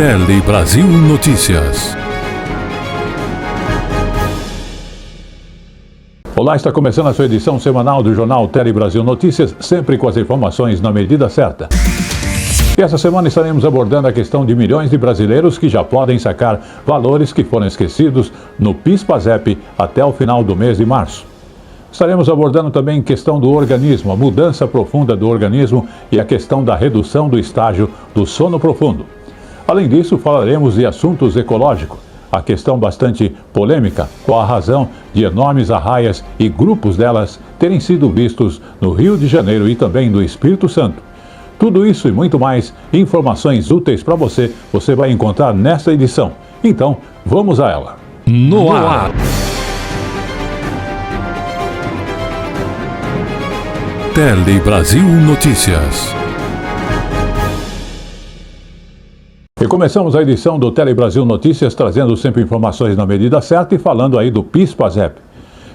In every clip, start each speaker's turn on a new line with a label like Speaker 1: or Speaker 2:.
Speaker 1: Tele Brasil Notícias. Olá, está começando a sua edição semanal do jornal Tele Brasil Notícias, sempre com as informações na medida certa. E essa semana estaremos abordando a questão de milhões de brasileiros que já podem sacar valores que foram esquecidos no PIS/PASEP até o final do mês de março. Estaremos abordando também a questão do organismo, a mudança profunda do organismo e a questão da redução do estágio do sono profundo. Além disso, falaremos de assuntos ecológicos, a questão bastante polêmica, qual a razão de enormes arraias e grupos delas terem sido vistos no Rio de Janeiro e também no Espírito Santo. Tudo isso e muito mais, informações úteis para você vai encontrar nesta edição. Então, vamos a ela. No ar! Tele Brasil Notícias. E começamos a edição do Tele Brasil Notícias trazendo sempre informações na medida certa e falando aí do PIS/PASEP.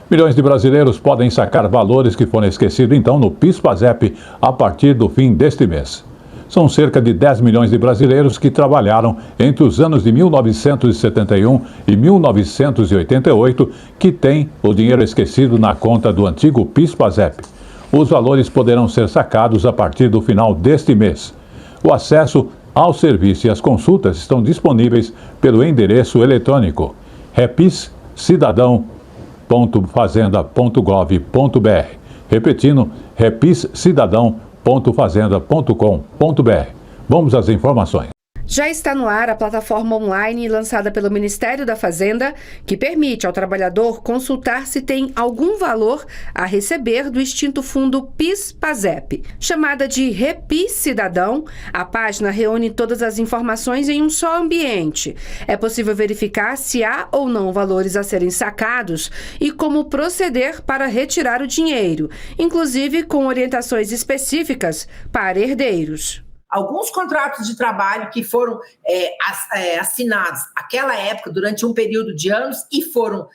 Speaker 1: Milhões de brasileiros podem sacar valores que foram esquecidos então no PIS/PASEP a partir do fim deste mês. São cerca de 10 milhões de brasileiros que trabalharam entre os anos de 1971 e 1988 que têm o dinheiro esquecido na conta do antigo PIS/PASEP. Os valores poderão ser sacados a partir do final deste mês. O acesso ao serviço e as consultas estão disponíveis pelo endereço eletrônico repiscidadão.fazenda.gov.br. Repetindo, repiscidadão.fazenda.com.br. Vamos às informações.
Speaker 2: Já está no ar a plataforma online lançada pelo Ministério da Fazenda, que permite ao trabalhador consultar se tem algum valor a receber do extinto fundo PIS/PASEP. Chamada de Repis Cidadão, a página reúne todas as informações em um só ambiente. É possível verificar se há ou não valores a serem sacados e como proceder para retirar o dinheiro, inclusive com orientações específicas para herdeiros.
Speaker 3: Alguns contratos de trabalho que foram assinados naquela época, durante um período de anos, e foram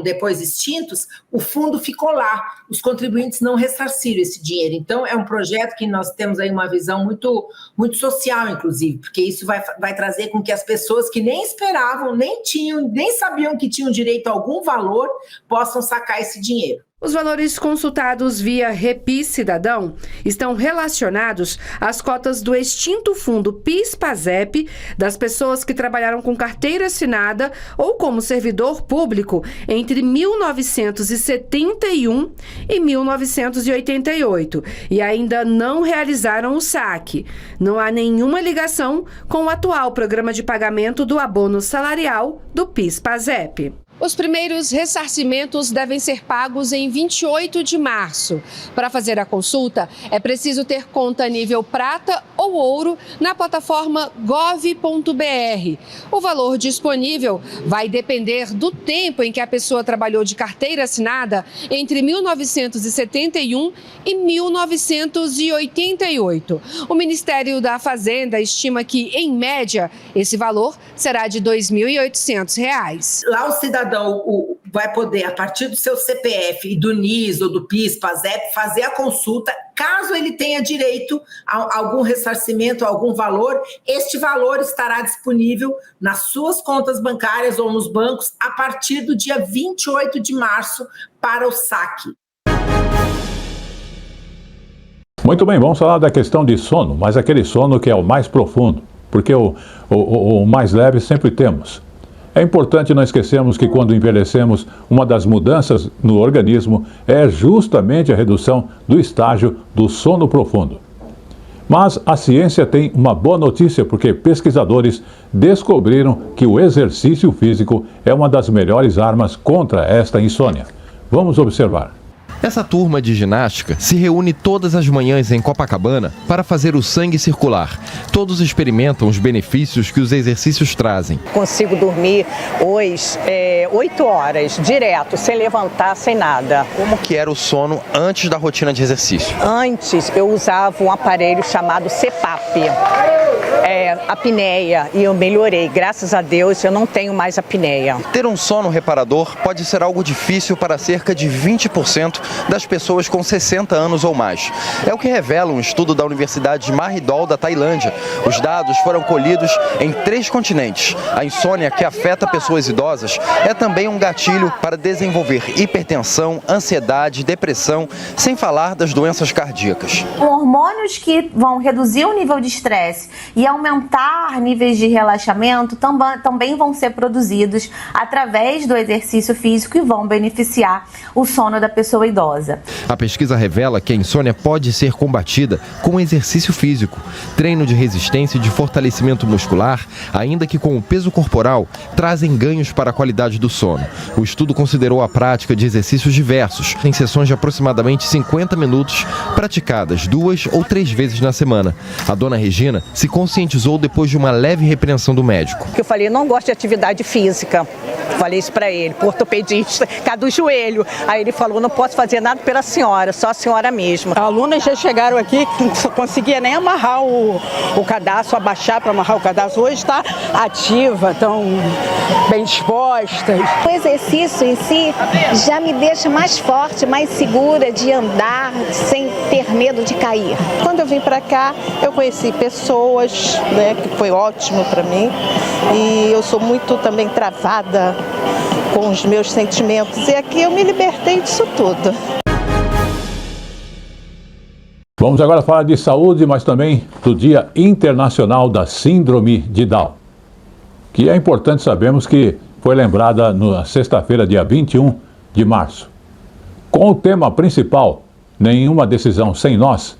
Speaker 3: depois extintos, o fundo ficou lá. Os contribuintes não ressarciram esse dinheiro. Então, é um projeto que nós temos aí uma visão muito, muito social, inclusive, porque isso vai trazer com que as pessoas que nem esperavam, nem sabiam que tinham direito a algum valor, possam sacar esse dinheiro.
Speaker 2: Os valores consultados via Repis Cidadão estão relacionados às cotas do extinto fundo PIS/PASEP das pessoas que trabalharam com carteira assinada ou como servidor público entre 1971 e 1988 e ainda não realizaram o saque. Não há nenhuma ligação com o atual programa de pagamento do abono salarial do PIS/PASEP. Os primeiros ressarcimentos devem ser pagos em 28 de março. Para fazer a consulta, é preciso ter conta nível prata ou ouro na plataforma gov.br. O valor disponível vai depender do tempo em que a pessoa trabalhou de carteira assinada entre 1971 e 1988. O Ministério da Fazenda estima que, em média, esse valor será de R$ 2.800.
Speaker 3: Lá o cidadão vai poder, a partir do seu CPF e do NIS ou do PIS/PASEP, fazer a consulta. Caso ele tenha direito a algum ressarcimento, a algum valor, este valor estará disponível nas suas contas bancárias ou nos bancos a partir do dia 28 de março para o saque.
Speaker 1: Muito bem, vamos falar da questão de sono, mas aquele sono que é o mais profundo, porque o mais leve sempre temos. É importante não esquecermos que quando envelhecemos, uma das mudanças no organismo é justamente a redução do estágio do sono profundo. Mas a ciência tem uma boa notícia, porque pesquisadores descobriram que o exercício físico é uma das melhores armas contra esta insônia. Vamos observar.
Speaker 4: Essa turma de ginástica se reúne todas as manhãs em Copacabana para fazer o sangue circular. Todos experimentam os benefícios que os exercícios trazem.
Speaker 5: Consigo dormir hoje 8 horas, direto, sem levantar, sem nada.
Speaker 4: Como que era o sono antes da rotina de exercício?
Speaker 5: Antes eu usava um aparelho chamado CPAP. apneia e eu melhorei. Graças a Deus eu não tenho mais apneia.
Speaker 4: Ter um sono reparador pode ser algo difícil para cerca de 20% das pessoas com 60 anos ou mais. É o que revela um estudo da Universidade de Mahidol, da Tailândia. Os dados foram colhidos em 3 continentes. A insônia, que afeta pessoas idosas, é também um gatilho para desenvolver hipertensão, ansiedade, depressão, sem falar das doenças cardíacas.
Speaker 6: Hormônios que vão reduzir o nível de estresse e aumentar níveis de relaxamento também vão ser produzidos através do exercício físico e vão beneficiar o sono da pessoa idosa.
Speaker 4: A pesquisa revela que a insônia pode ser combatida com exercício físico, treino de resistência e de fortalecimento muscular, ainda que com o peso corporal, trazem ganhos para a qualidade do sono. O estudo considerou a prática de exercícios diversos, em sessões de aproximadamente 50 minutos, praticadas 2 ou 3 vezes na semana. A dona Regina se conscientizou depois de uma leve repreensão do médico.
Speaker 5: Eu falei, não gosto de atividade física. Falei isso pra ele, pro ortopedista, cada do joelho. Aí ele falou, não posso fazer nada pela senhora, só a senhora mesma.
Speaker 7: Alunas já chegaram aqui que não conseguia nem amarrar o cadastro, abaixar para amarrar o cadastro. Hoje está ativa, estão bem dispostas.
Speaker 8: O exercício em si já me deixa mais forte, mais segura de andar sem ter medo de cair.
Speaker 7: Quando eu vim para cá, eu conheci pessoas, né, que foi ótimo para mim. E eu sou muito também travada com os meus sentimentos. E aqui eu me libertei disso tudo.
Speaker 1: Vamos agora falar de saúde, mas também do Dia Internacional da Síndrome de Down, que é importante sabermos que foi lembrada na sexta-feira, dia 21 de março, com o tema principal, Nenhuma Decisão Sem Nós,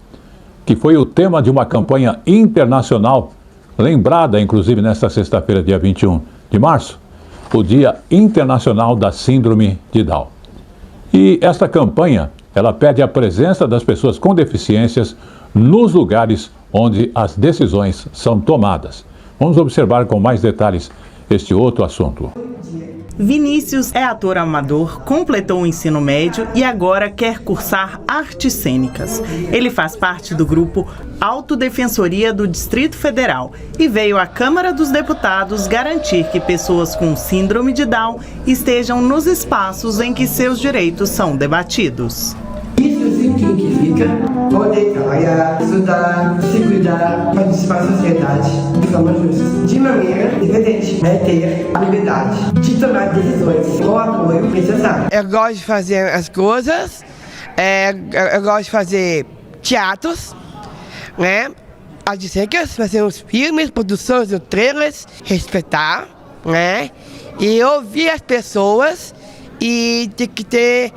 Speaker 1: que foi o tema de uma campanha internacional, lembrada inclusive nesta sexta-feira, dia 21 de março, o Dia Internacional da Síndrome de Down. E esta campanha, ela pede a presença das pessoas com deficiências nos lugares onde as decisões são tomadas. Vamos observar com mais detalhes este outro assunto.
Speaker 9: Vinícius é ator amador, completou o ensino médio e agora quer cursar artes cênicas. Ele faz parte do grupo Autodefensoria do Distrito Federal e veio à Câmara dos Deputados garantir que pessoas com síndrome de Down estejam nos espaços em que seus direitos são debatidos.
Speaker 10: Isso significa poder trabalhar, estudar, se cuidar, participar da sociedade de forma justa, de maneira independente, ter a liberdade de tomar decisões com o apoio necessário.
Speaker 11: Eu gosto de fazer as coisas, eu gosto de fazer teatros, né? Artes cênicas, fazer os filmes, produções de trailers, respeitar, né? E ouvir as pessoas. E tem que ter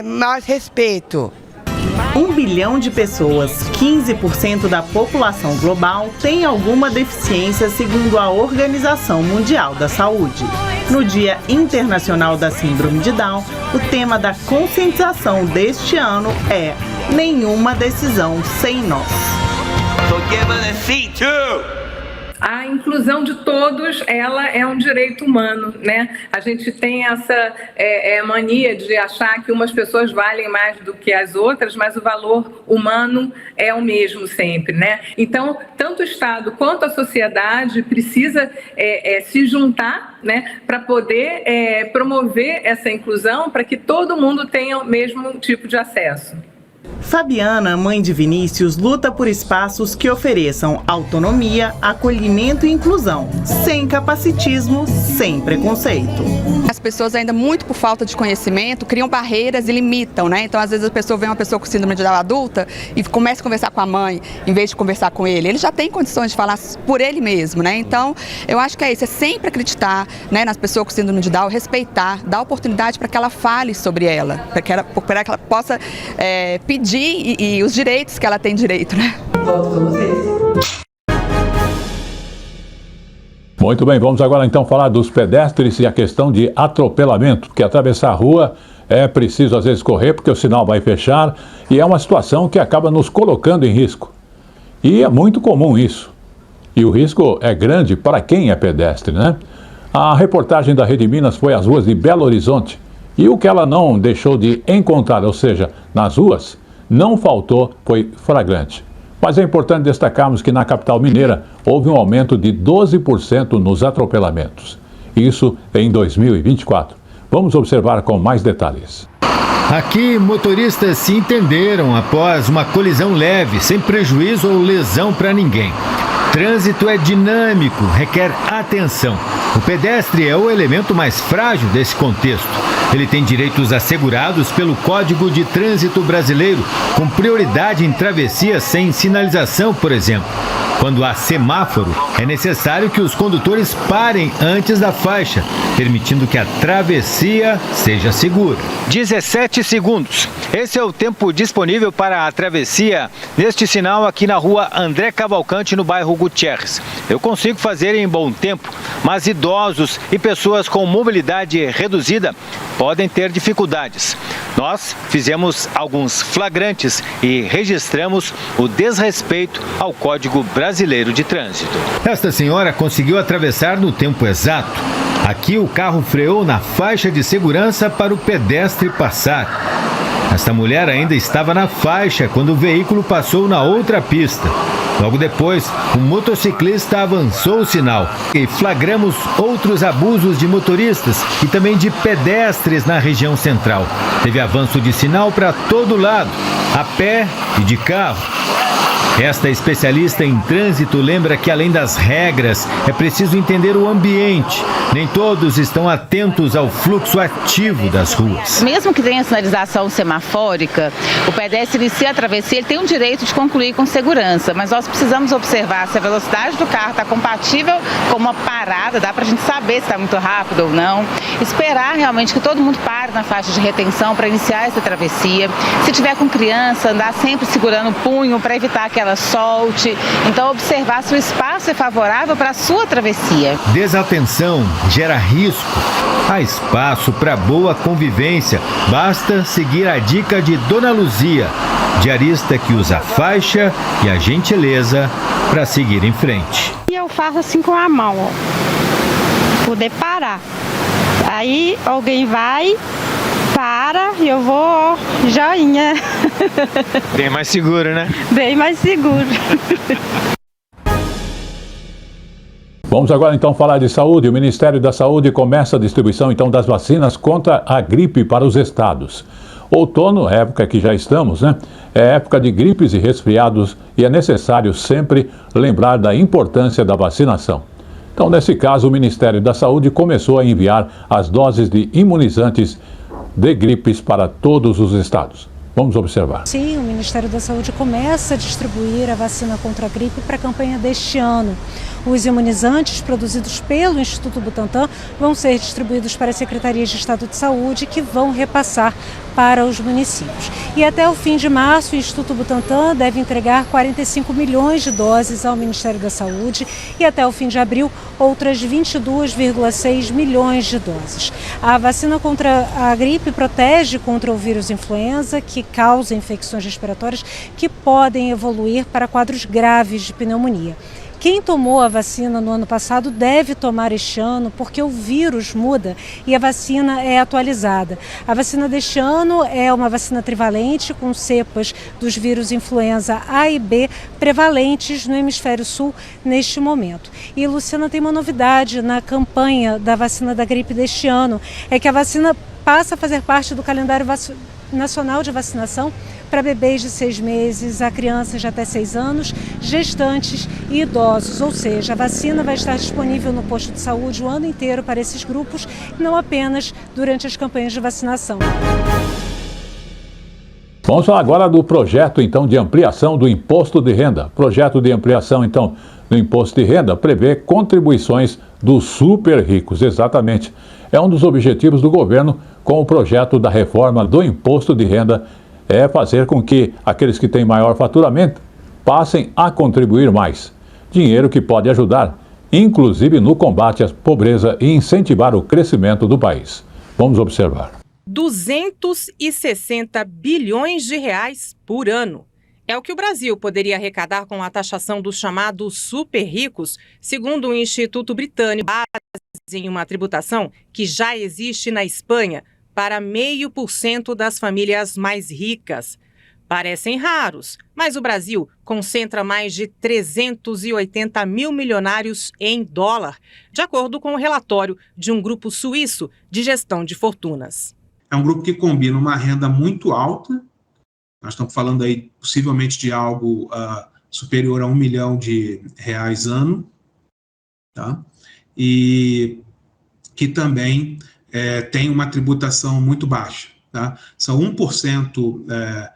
Speaker 11: mais respeito.
Speaker 9: 1 bilhão de pessoas, 15% da população global, tem alguma deficiência, segundo a Organização Mundial da Saúde. No Dia Internacional da Síndrome de Down, o tema da conscientização deste ano é Nenhuma Decisão Sem Nós.
Speaker 12: A inclusão de todos, ela é um direito humano, né? A gente tem essa mania de achar que umas pessoas valem mais do que as outras, mas o valor humano é o mesmo sempre, né? Então, tanto o Estado quanto a sociedade precisa se juntar, né, para poder promover essa inclusão, para que todo mundo tenha o mesmo tipo de acesso.
Speaker 9: Fabiana, mãe de Vinícius, luta por espaços que ofereçam autonomia, acolhimento e inclusão, sem capacitismo, sem preconceito.
Speaker 13: As pessoas ainda, muito por falta de conhecimento, criam barreiras e limitam, né? Então, às vezes, a pessoa vê uma pessoa com síndrome de Down adulta e começa a conversar com a mãe, em vez de conversar com ele. Ele já tem condições de falar por ele mesmo, né? Então, eu acho que é isso, é sempre acreditar, né, nas pessoas com síndrome de Down, respeitar, dar oportunidade para que ela fale sobre ela, para que ela possa pedir e os direitos que ela tem direito, né?
Speaker 10: Volto com vocês.
Speaker 1: Muito bem, vamos agora então falar dos pedestres e a questão de atropelamento, porque atravessar a rua é preciso às vezes correr porque o sinal vai fechar e é uma situação que acaba nos colocando em risco. E é muito comum isso. E o risco é grande para quem é pedestre, né? A reportagem da Rede Minas foi às ruas de Belo Horizonte e o que ela não deixou de encontrar, ou seja, nas ruas, não faltou, foi flagrante. Mas é importante destacarmos que na capital mineira houve um aumento de 12% nos atropelamentos. Isso em 2024. Vamos observar com mais detalhes.
Speaker 14: Aqui, motoristas se entenderam após uma colisão leve, sem prejuízo ou lesão para ninguém. Trânsito é dinâmico, requer atenção. O pedestre é o elemento mais frágil desse contexto. Ele tem direitos assegurados pelo Código de Trânsito Brasileiro, com prioridade em travessias sem sinalização, por exemplo. Quando há semáforo, é necessário que os condutores parem antes da faixa, permitindo que a travessia seja segura.
Speaker 15: 17 segundos. Esse é o tempo disponível para a travessia neste sinal aqui na rua André Cavalcante, no bairro Gutierrez. Eu consigo fazer em bom tempo, mas idosos e pessoas com mobilidade reduzida podem ter dificuldades. Nós fizemos alguns flagrantes e registramos o desrespeito ao Código Brasileiro de Trânsito.
Speaker 14: Esta senhora conseguiu atravessar no tempo exato. Aqui o carro freou na faixa de segurança para o pedestre passar. Esta mulher ainda estava na faixa quando o veículo passou na outra pista. Logo depois, o motociclista avançou o sinal e flagramos outros abusos de motoristas e também de pedestres na região central. Teve avanço de sinal para todo lado, a pé e de carro. Esta especialista em trânsito lembra que, além das regras, é preciso entender o ambiente. Nem todos estão atentos ao fluxo ativo das ruas.
Speaker 16: Mesmo que tenha sinalização semafórica, o pedestre inicia a travessia, ele tem o direito de concluir com segurança, mas nós precisamos observar se a velocidade do carro está compatível com uma parada, dá para a gente saber se está muito rápido ou não, esperar realmente que todo mundo pare na faixa de retenção para iniciar essa travessia. Se tiver com criança, andar sempre segurando o punho para evitar que ela solte. Então, observar se o espaço é favorável para a sua travessia.
Speaker 14: Desatenção gera risco. Há espaço para boa convivência. Basta seguir a dica de Dona Luzia, diarista que usa a faixa e a gentileza para seguir em frente.
Speaker 17: E eu faço assim com a mão, ó, poder parar. Aí alguém vai, para e eu vou, ó, joinha.
Speaker 15: Bem mais seguro, né?
Speaker 17: Bem mais seguro.
Speaker 1: Vamos agora então falar de saúde. O Ministério da Saúde começa a distribuição então das vacinas contra a gripe para os estados. Outono, época que já estamos, né? É época de gripes e resfriados e é necessário sempre lembrar da importância da vacinação. Então, nesse caso, o Ministério da Saúde começou a enviar as doses de imunizantes de gripes para todos os estados. Vamos observar.
Speaker 18: Sim, o Ministério da Saúde começa a distribuir a vacina contra a gripe para a campanha deste ano. Os imunizantes produzidos pelo Instituto Butantan vão ser distribuídos para as secretarias de Estado de Saúde, que vão repassar para os municípios. E até o fim de março, o Instituto Butantan deve entregar 45 milhões de doses ao Ministério da Saúde e até o fim de abril, outras 22,6 milhões de doses. A vacina contra a gripe protege contra o vírus influenza, que causa infecções respiratórias que podem evoluir para quadros graves de pneumonia. Quem tomou a vacina no ano passado deve tomar este ano, porque o vírus muda e a vacina é atualizada. A vacina deste ano é uma vacina trivalente com cepas dos vírus influenza A e B prevalentes no hemisfério sul neste momento. E, Luciana, tem uma novidade na campanha da vacina da gripe deste ano, é que a vacina passa a fazer parte do calendário nacional de vacinação para bebês de 6 meses a crianças de até 6 anos, gestantes e idosos. Ou seja, a vacina vai estar disponível no posto de saúde o ano inteiro para esses grupos, não apenas durante as campanhas de vacinação.
Speaker 1: Vamos falar agora do projeto, então, de ampliação do imposto de renda. Projeto de ampliação, então, do imposto de renda prevê contribuições dos super ricos, exatamente. É um dos objetivos do governo com o projeto da reforma do imposto de renda, é fazer com que aqueles que têm maior faturamento passem a contribuir mais. Dinheiro que pode ajudar, inclusive no combate à pobreza e incentivar o crescimento do país. Vamos observar.
Speaker 19: 260 bilhões de reais por ano. É o que o Brasil poderia arrecadar com a taxação dos chamados super ricos, segundo o Instituto Britânico, em uma tributação que já existe na Espanha para 0,5% das famílias mais ricas. Parecem raros, mas o Brasil concentra mais de 380 mil milionários em dólar, de acordo com o relatório de um grupo suíço de gestão de fortunas.
Speaker 20: É um grupo que combina uma renda muito alta, nós estamos falando aí possivelmente de algo superior a R$1 milhão ano, tá? E que também tem uma tributação muito baixa, tá? São 1%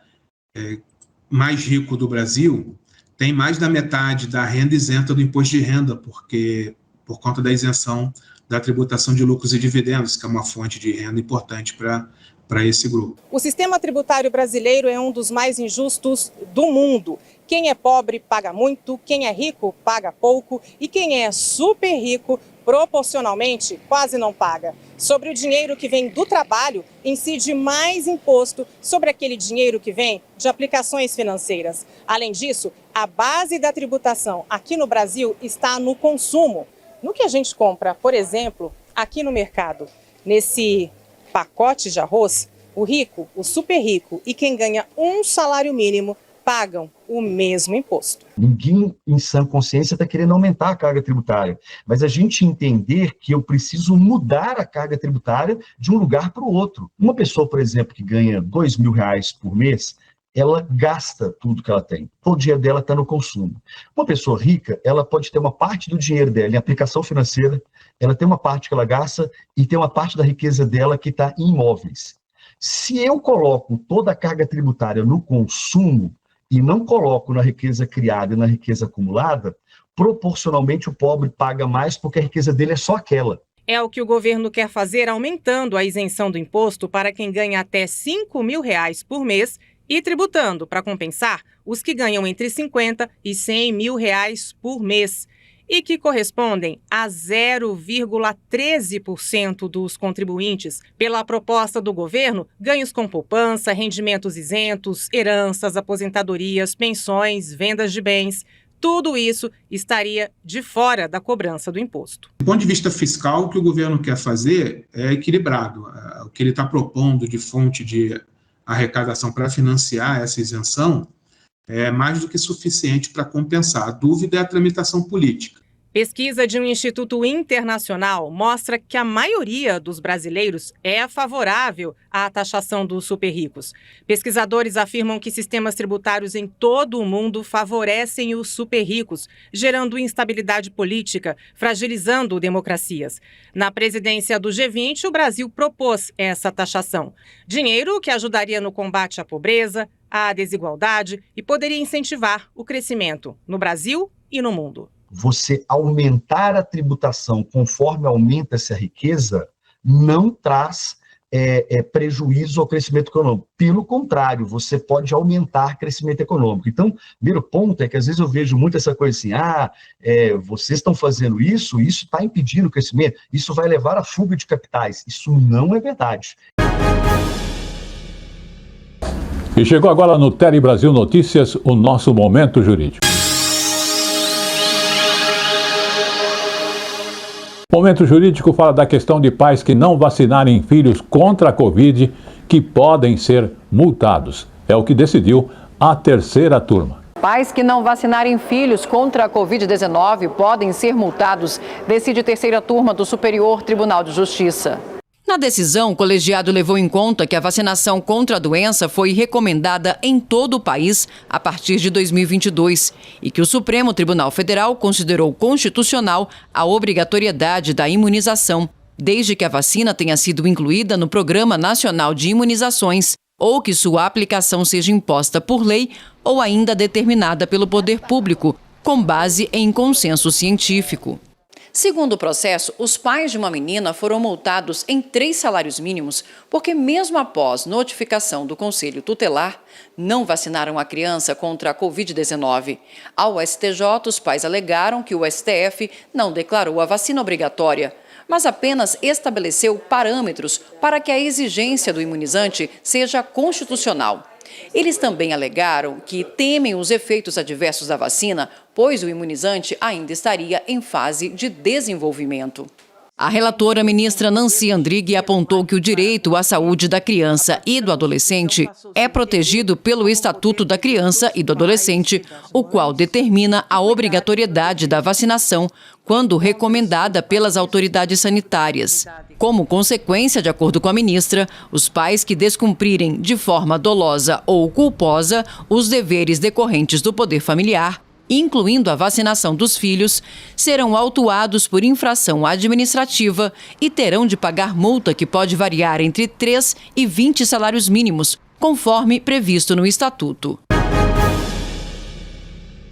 Speaker 20: mais rico do Brasil, tem mais da metade da renda isenta do imposto de renda, porque por conta da isenção da tributação de lucros e dividendos, que é uma fonte de renda importante para esse grupo.
Speaker 19: O sistema tributário brasileiro é um dos mais injustos do mundo. Quem é pobre paga muito, quem é rico paga pouco e quem é super rico, proporcionalmente, quase não paga. Sobre o dinheiro que vem do trabalho, incide mais imposto sobre aquele dinheiro que vem de aplicações financeiras. Além disso, a base da tributação aqui no Brasil está no consumo. No que a gente compra, por exemplo, aqui no mercado, nesse pacote de arroz, o rico, o super rico e quem ganha um salário mínimo pagam o mesmo imposto.
Speaker 21: Ninguém em sã consciência está querendo aumentar a carga tributária, mas a gente entender que eu preciso mudar a carga tributária de um lugar para o outro. Uma pessoa, por exemplo, que ganha R$2.000 por mês, ela gasta tudo que ela tem. Todo o dinheiro dela está no consumo. Uma pessoa rica, ela pode ter uma parte do dinheiro dela em aplicação financeira, ela tem uma parte que ela gasta e tem uma parte da riqueza dela que está em imóveis. Se eu coloco toda a carga tributária no consumo e não coloco na riqueza criada e na riqueza acumulada, proporcionalmente o pobre paga mais porque a riqueza dele é só aquela.
Speaker 19: É o que o governo quer fazer aumentando a isenção do imposto para quem ganha até R$5.000 por mês e tributando para compensar os que ganham entre R$50 e R$100.000 por mês e que correspondem a 0,13% dos contribuintes. Pela proposta do governo, ganhos com poupança, rendimentos isentos, heranças, aposentadorias, pensões, vendas de bens, tudo isso estaria de fora da cobrança do imposto.
Speaker 20: Do ponto de vista fiscal, o que o governo quer fazer é equilibrado. O que ele está propondo de fonte de arrecadação para financiar essa isenção é mais do que suficiente para compensar. A dúvida é a tramitação política.
Speaker 19: Pesquisa de um instituto internacional mostra que a maioria dos brasileiros é favorável à taxação dos super ricos. Pesquisadores afirmam que sistemas tributários em todo o mundo favorecem os super ricos, gerando instabilidade política, fragilizando democracias. Na presidência do G20, o Brasil propôs essa taxação. Dinheiro que ajudaria no combate à pobreza, à desigualdade e poderia incentivar o crescimento no Brasil e no mundo.
Speaker 21: Você aumentar a tributação conforme aumenta essa riqueza não traz prejuízo ao crescimento econômico. Pelo contrário, você pode aumentar crescimento econômico. Então, primeiro ponto é que às vezes eu vejo muito essa coisa assim, vocês estão fazendo isso está impedindo o crescimento, isso vai levar à fuga de capitais. Isso não é verdade.
Speaker 1: E chegou agora no Tele Brasil Notícias, o nosso Momento Jurídico. O Momento Jurídico fala da questão de pais que não vacinarem filhos contra a Covid, que podem ser multados. É o que decidiu a terceira turma.
Speaker 22: Pais que não vacinarem filhos contra a Covid-19 podem ser multados, decide a terceira turma do Superior Tribunal de Justiça. Na decisão, o colegiado levou em conta que a vacinação contra a doença foi recomendada em todo o país a partir de 2022 e que o Supremo Tribunal Federal considerou constitucional a obrigatoriedade da imunização, desde que a vacina tenha sido incluída no Programa Nacional de Imunizações ou que sua aplicação seja imposta por lei ou ainda determinada pelo poder público, com base em consenso científico. Segundo o processo, os pais de uma menina foram multados em 3 salários mínimos porque, mesmo após notificação do Conselho Tutelar, não vacinaram a criança contra a Covid-19. Ao STJ, os pais alegaram que o STF não declarou a vacina obrigatória, mas apenas estabeleceu parâmetros para que a exigência do imunizante seja constitucional. Eles também alegaram que temem os efeitos adversos da vacina, pois o imunizante ainda estaria em fase de desenvolvimento. A relatora ministra Nancy Andrighi apontou que o direito à saúde da criança e do adolescente é protegido pelo Estatuto da Criança e do Adolescente, o qual determina a obrigatoriedade da vacinação quando recomendada pelas autoridades sanitárias. Como consequência, de acordo com a ministra, os pais que descumprirem de forma dolosa ou culposa os deveres decorrentes do poder familiar, incluindo a vacinação dos filhos, serão autuados por infração administrativa e terão de pagar multa que pode variar entre 3 e 20 salários mínimos, conforme previsto no Estatuto.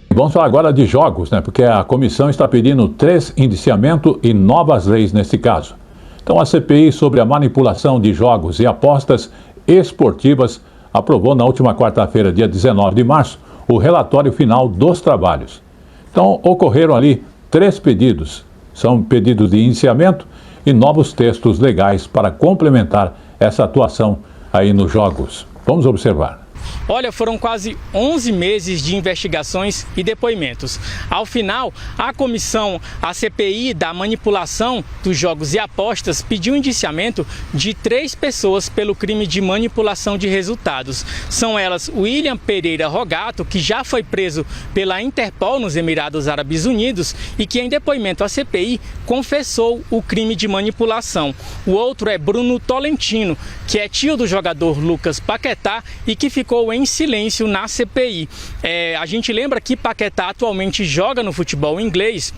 Speaker 1: Vamos falar agora de jogos, porque a comissão está pedindo 3 indiciamentos e novas leis nesse caso. Então, a CPI sobre a manipulação de jogos e apostas esportivas aprovou na última quarta-feira, dia 19 de março, o relatório final dos trabalhos. Então, ocorreram ali 3 pedidos. São pedidos de indiciamento e novos textos legais para complementar essa atuação aí nos jogos. Vamos observar.
Speaker 2: Olha, foram quase 11 meses de investigações e depoimentos. Ao final, a comissão, a CPI da manipulação dos jogos e apostas, pediu um indiciamento de 3 pessoas pelo crime de manipulação de resultados. São elas William Pereira Rogato, que já foi preso pela Interpol nos Emirados Árabes Unidos e que, em depoimento à CPI, confessou o crime de manipulação. O outro é Bruno Tolentino, que é tio do jogador Lucas Paquetá e que ficou em silêncio na CPI. A gente lembra que Paquetá atualmente joga no futebol inglês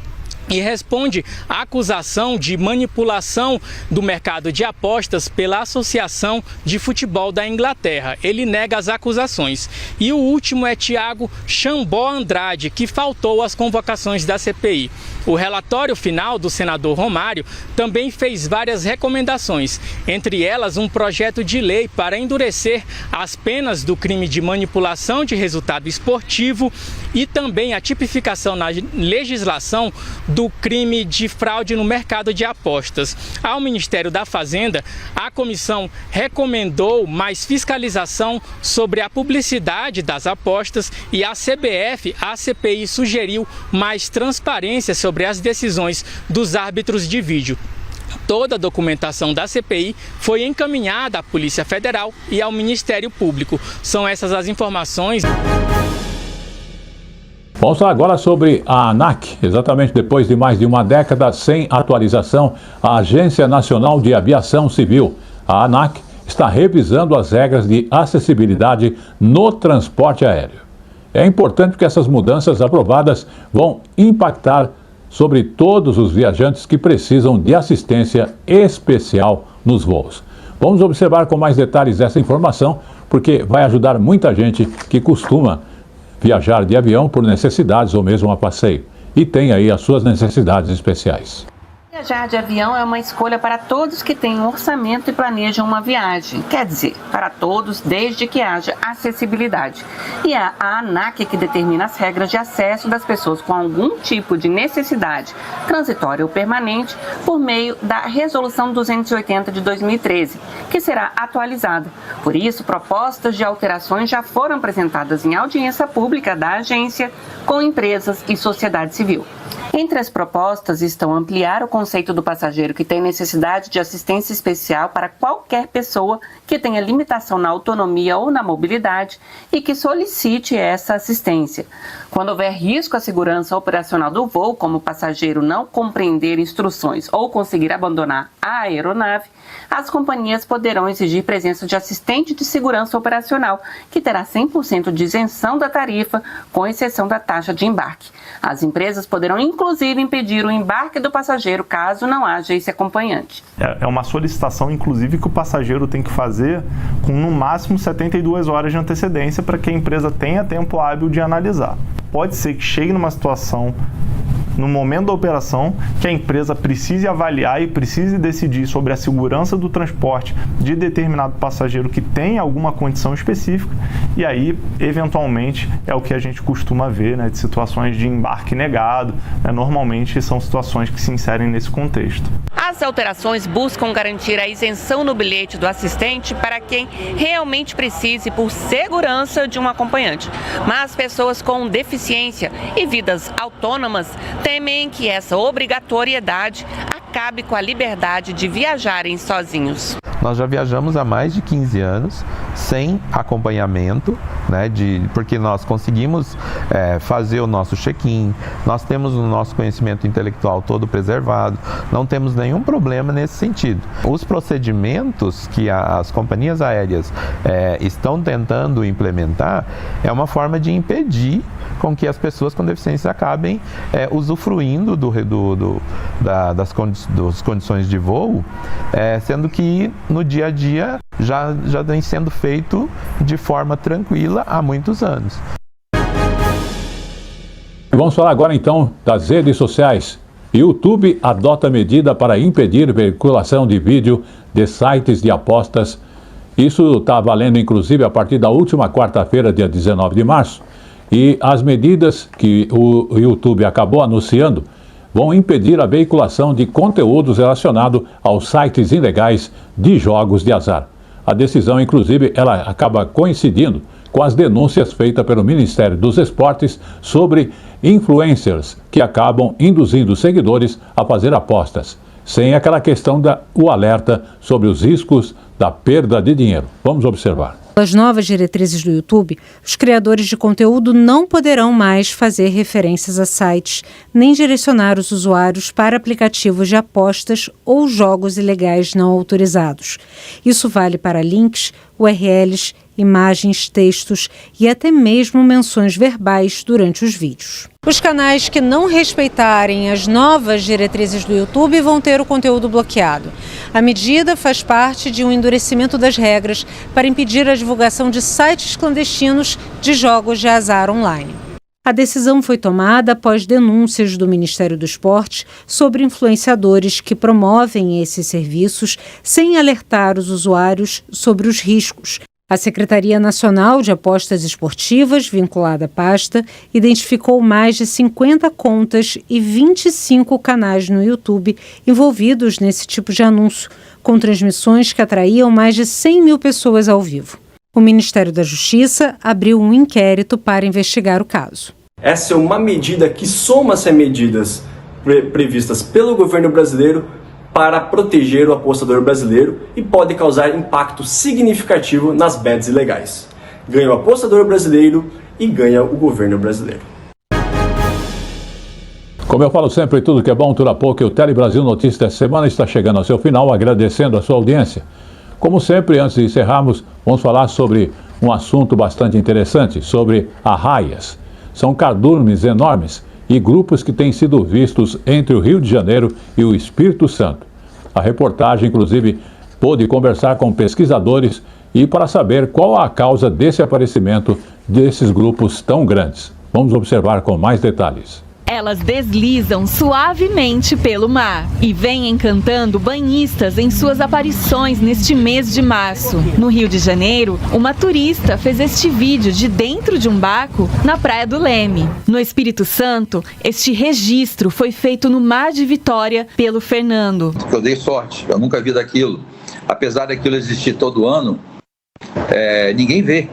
Speaker 2: e responde à acusação de manipulação do mercado de apostas pela Associação de Futebol da Inglaterra. Ele nega as acusações. E o último é Tiago Chambó Andrade, que faltou às convocações da CPI. O relatório final do senador Romário também fez várias recomendações, entre elas um projeto de lei para endurecer as penas do crime de manipulação de resultado esportivo e também a tipificação na legislação do crime de fraude no mercado de apostas. Ao Ministério da Fazenda, a comissão recomendou mais fiscalização sobre a publicidade das apostas e a CBF, a CPI, sugeriu mais transparência sobre as decisões dos árbitros de vídeo. Toda a documentação da CPI foi encaminhada à Polícia Federal e ao Ministério Público. São essas as informações.
Speaker 1: Vamos falar agora sobre a ANAC. Exatamente depois de mais de uma década sem atualização, a Agência Nacional de Aviação Civil, a ANAC, está revisando as regras de acessibilidade no transporte aéreo. É importante que essas mudanças aprovadas vão impactar sobre todos os viajantes que precisam de assistência especial nos voos. Vamos observar com mais detalhes essa informação, porque vai ajudar muita gente que costuma viajar de avião por necessidades ou mesmo a passeio e tem aí as suas necessidades especiais.
Speaker 3: Viajar de avião é uma escolha para todos que têm um orçamento e planejam uma viagem. Quer dizer, para todos, desde que haja acessibilidade. E é a ANAC que determina as regras de acesso das pessoas com algum tipo de necessidade, transitória ou permanente, por meio da Resolução 280 de 2013, que será atualizada. Por isso, propostas de alterações já foram apresentadas em audiência pública da agência com empresas e sociedade civil. Entre as propostas estão ampliar o conceito do passageiro que tem necessidade de assistência especial para qualquer pessoa que tenha limitação na autonomia ou na mobilidade e que solicite essa assistência. Quando houver risco à segurança operacional do voo, como o passageiro não compreender instruções ou conseguir abandonar a aeronave, as companhias poderão exigir presença de assistente de segurança operacional, que terá 100% de isenção da tarifa, com exceção da taxa de embarque. As empresas poderão, inclusive, impedir o embarque do passageiro caso não haja esse acompanhante.
Speaker 23: É uma solicitação, inclusive, que o passageiro tem que fazer com, no máximo, 72 horas de antecedência para que a empresa tenha tempo hábil de analisar. Pode ser que chegue numa situação, no momento da operação, que a empresa precise avaliar e precise decidir sobre a segurança do transporte de determinado passageiro que tem alguma condição específica, e aí, eventualmente, é o que a gente costuma ver, de situações de embarque negado, normalmente são situações que se inserem nesse contexto.
Speaker 3: As alterações buscam garantir a isenção no bilhete do assistente para quem realmente precise por segurança de um acompanhante. Mas pessoas com deficiência e vidas autônomas temem que essa obrigatoriedade acabe com a liberdade de viajarem sozinhos.
Speaker 4: Nós já viajamos há mais de 15 anos sem acompanhamento, né, porque nós conseguimos fazer o nosso check-in, nós temos o nosso conhecimento intelectual todo preservado, não temos nenhum problema nesse sentido. Os procedimentos que as companhias aéreas estão tentando implementar é uma forma de impedir com que as pessoas com deficiência acabem usufruindo das condições de voo, sendo que no dia a dia já vem sendo feito de forma tranquila há muitos anos.
Speaker 1: Vamos falar agora então das redes sociais. YouTube adota medida para impedir veiculação de vídeo de sites de apostas. Isso está valendo inclusive a partir da última quarta-feira, dia 19 de março. E as medidas que o YouTube acabou anunciando vão impedir a veiculação de conteúdos relacionados aos sites ilegais de jogos de azar. A decisão, inclusive, ela acaba coincidindo com as denúncias feitas pelo Ministério dos Esportes sobre influencers que acabam induzindo seguidores a fazer apostas, sem aquela questão do alerta sobre os riscos da perda de dinheiro. Vamos observar.
Speaker 18: Pelas novas diretrizes do YouTube, os criadores de conteúdo não poderão mais fazer referências a sites, nem direcionar os usuários para aplicativos de apostas ou jogos ilegais não autorizados. Isso vale para links, URLs, imagens, textos e até mesmo menções verbais durante os vídeos. Os canais que não respeitarem as novas diretrizes do YouTube vão ter o conteúdo bloqueado. A medida faz parte de um endurecimento das regras para impedir a divulgação de sites clandestinos de jogos de azar online. A decisão foi tomada após denúncias do Ministério do Esporte sobre influenciadores que promovem esses serviços sem alertar os usuários sobre os riscos. A Secretaria Nacional de Apostas Esportivas, vinculada à pasta, identificou mais de 50 contas e 25 canais no YouTube envolvidos nesse tipo de anúncio, com transmissões que atraíam mais de 100 mil pessoas ao vivo. O Ministério da Justiça abriu um inquérito para investigar o caso.
Speaker 5: Essa é uma medida que soma-se a medidas previstas pelo governo brasileiro para proteger o apostador brasileiro e pode causar impacto significativo nas bets ilegais. Ganha o apostador brasileiro e ganha o governo brasileiro.
Speaker 1: Como eu falo sempre, tudo que é bom dura pouco, e o Tele Brasil Notícias dessa semana está chegando ao seu final, agradecendo a sua audiência. Como sempre, antes de encerrarmos, vamos falar sobre um assunto bastante interessante, sobre arraias. São cardumes enormes e grupos que têm sido vistos entre o Rio de Janeiro e o Espírito Santo. A reportagem, inclusive, pôde conversar com pesquisadores e para saber qual a causa desse aparecimento desses grupos tão grandes. Vamos observar com mais detalhes.
Speaker 6: Elas deslizam suavemente pelo mar e vêm encantando banhistas em suas aparições neste mês de março. No Rio de Janeiro, uma turista fez este vídeo de dentro de um barco na Praia do Leme. No Espírito Santo, este registro foi feito no Mar de Vitória pelo Fernando.
Speaker 24: Eu dei sorte, eu nunca vi daquilo. Apesar daquilo existir todo ano, ninguém vê.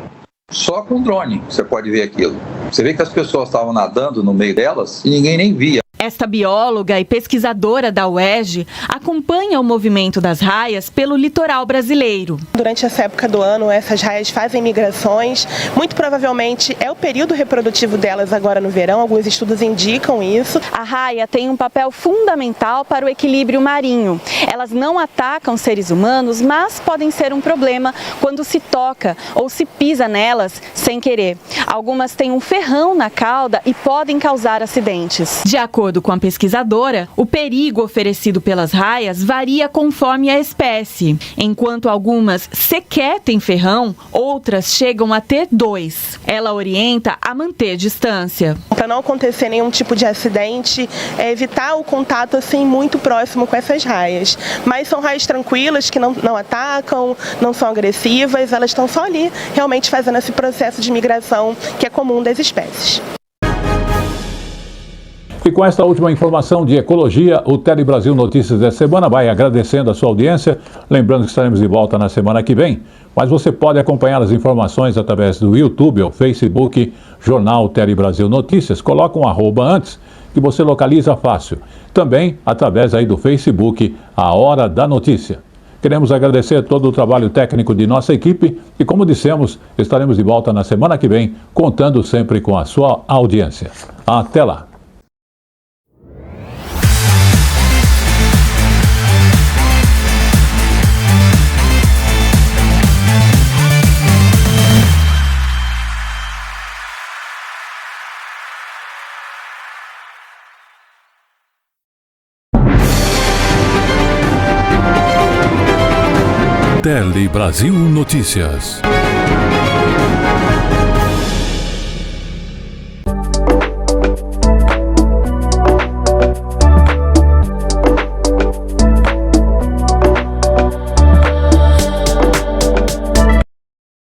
Speaker 24: Só com drone você pode ver aquilo. Você vê que as pessoas estavam nadando no meio delas e ninguém nem via.
Speaker 6: Esta bióloga e pesquisadora da UERJ acompanha o movimento das raias pelo litoral brasileiro.
Speaker 25: Durante essa época do ano, essas raias fazem migrações. Muito provavelmente é o período reprodutivo delas agora no verão. Alguns estudos indicam isso.
Speaker 6: A raia tem um papel fundamental para o equilíbrio marinho. Elas não atacam seres humanos, mas podem ser um problema quando se toca ou se pisa nelas sem querer. Algumas têm um ferrão na cauda e podem causar acidentes. De acordo com a pesquisadora, o perigo oferecido pelas raias varia conforme a espécie. Enquanto algumas sequer têm ferrão, outras chegam a ter 2. Ela orienta a manter distância.
Speaker 25: Para não acontecer nenhum tipo de acidente, evitar o contato assim muito próximo com essas raias. Mas são raias tranquilas, que não atacam, não são agressivas, elas estão só ali, realmente fazendo esse processo de migração que é comum das espécies.
Speaker 1: E com esta última informação de ecologia, o Tele Brasil Notícias dessa semana vai agradecendo a sua audiência. Lembrando que estaremos de volta na semana que vem. Mas você pode acompanhar as informações através do YouTube ou Facebook, Jornal Tele Brasil Notícias. Coloca um @ antes, que você localiza fácil. Também através aí do Facebook, A Hora da Notícia. Queremos agradecer todo o trabalho técnico de nossa equipe e, como dissemos, estaremos de volta na semana que vem, contando sempre com a sua audiência. Até lá!
Speaker 7: Tele Brasil Notícias.